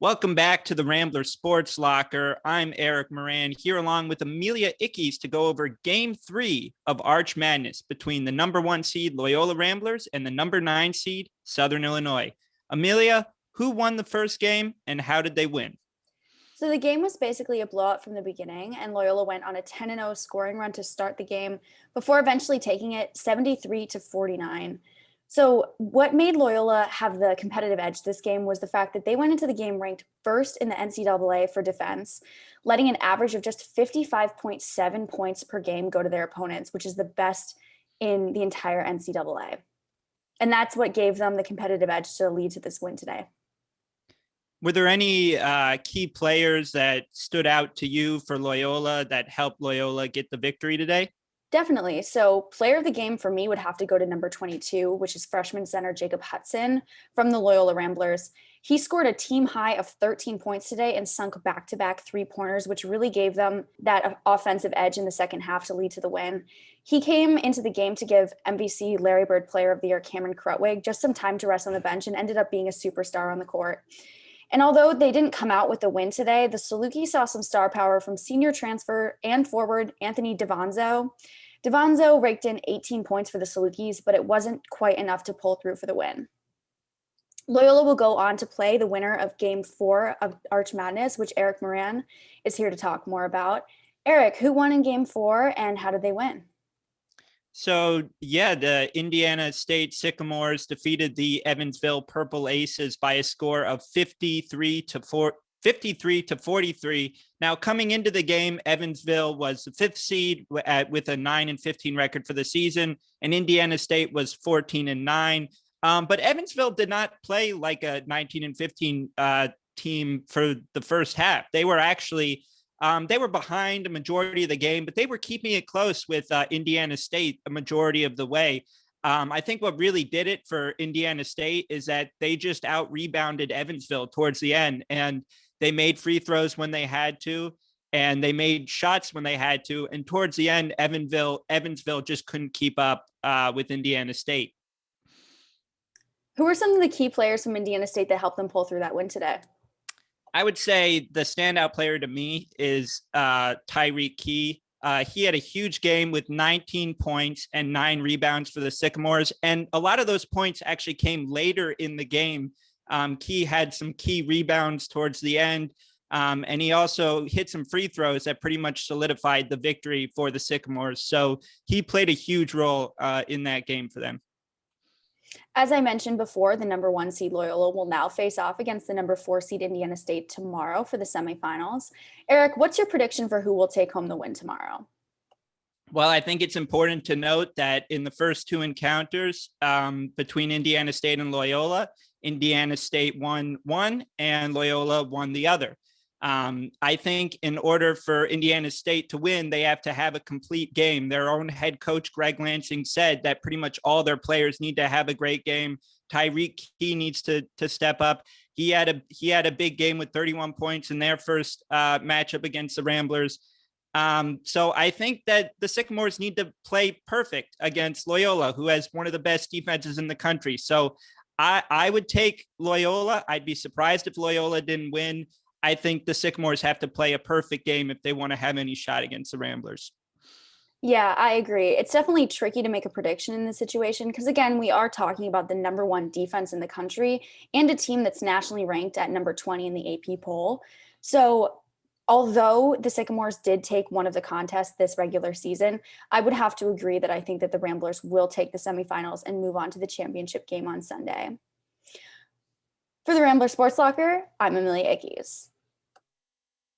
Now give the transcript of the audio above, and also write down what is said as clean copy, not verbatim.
Welcome back to the Rambler Sports Locker. I'm Eric Moran here along with Amelia Ickes to go over Game 3 of Arch Madness between the number 1 seed Loyola Ramblers and the number 9 seed Southern Illinois. Amelia, who won the first game and how did they win? So the game was basically a blowout from the beginning, and Loyola went on a 10-0 scoring run to start the game before eventually taking it 73-49. So what made Loyola have the competitive edge this game was the fact that they went into the game ranked first in the NCAA for defense, letting an average of just 55.7 points per game go to their opponents, which is the best in the entire NCAA. And that's what gave them the competitive edge to lead to this win today. Were there any key players that stood out to you for Loyola that helped Loyola get the victory today? Definitely. So player of the game for me would have to go to number 22, which is freshman center Jacob Hudson from the Loyola Ramblers. He scored a team high of 13 points today and sunk back-to-back three-pointers, which really gave them that offensive edge in the second half to lead to the win. He came into the game to give MVC Larry Bird Player of the Year Cameron Krutwig just some time to rest on the bench and ended up being a superstar on the court. And although they didn't come out with the win today, the Salukis saw some star power from senior transfer and forward Anthony Davanzo. Davanzo raked in 18 points for the Salukis, but it wasn't quite enough to pull through for the win. Loyola will go on to play the winner of Game 4 of Arch Madness, which Eric Moran is here to talk more about. Eric, who won in Game 4 and how did they win? So, the Indiana State Sycamores defeated the Evansville Purple Aces by a score of 53 to 43. Now, coming into the game, Evansville was the 5th seed with a 9-15 record for the season, and Indiana State was 14-9. But Evansville did not play like a 19-15 team for the first half. They were actually they were behind a majority of the game, but they were keeping it close with Indiana State a majority of the way. I think what really did it for Indiana State is that they just out-rebounded Evansville towards the end, and they made free throws when they had to, and they made shots when they had to. And towards the end, Evansville just couldn't keep up with Indiana State. Who are some of the key players from Indiana State that helped them pull through that win today? I would say the standout player to me is Tyreek Key. He had a huge game with 19 points and 9 rebounds for the Sycamores. And a lot of those points actually came later in the game. Key had some key rebounds towards the end. And he also hit some free throws that pretty much solidified the victory for the Sycamores. So he played a huge role in that game for them. As I mentioned before, the number 1 seed Loyola will now face off against the number 4 seed Indiana State tomorrow for the semifinals. Eric, what's your prediction for who will take home the win tomorrow? Well, I think it's important to note that in the first 2 encounters between Indiana State and Loyola, Indiana State won one and Loyola won the other. I think in order for Indiana State to win, they have to have a complete game. Their own head coach, Greg Lansing, said that pretty much all their players need to have a great game. Tyreek Key needs to step up. He had a big game with 31 points in their first matchup against the Ramblers. So I think that the Sycamores need to play perfect against Loyola, who has one of the best defenses in the country. So I would take Loyola. I'd be surprised if Loyola didn't win. I think the Sycamores have to play a perfect game if they want to have any shot against the Ramblers. Yeah, I agree. It's definitely tricky to make a prediction in this situation because, again, we are talking about the number 1 defense in the country and a team that's nationally ranked at number 20 in the AP poll. So although the Sycamores did take one of the contests this regular season, I would have to agree that I think that the Ramblers will take the semifinals and move on to the championship game on Sunday. For the Rambler Sports Locker, I'm Amelia Ickes.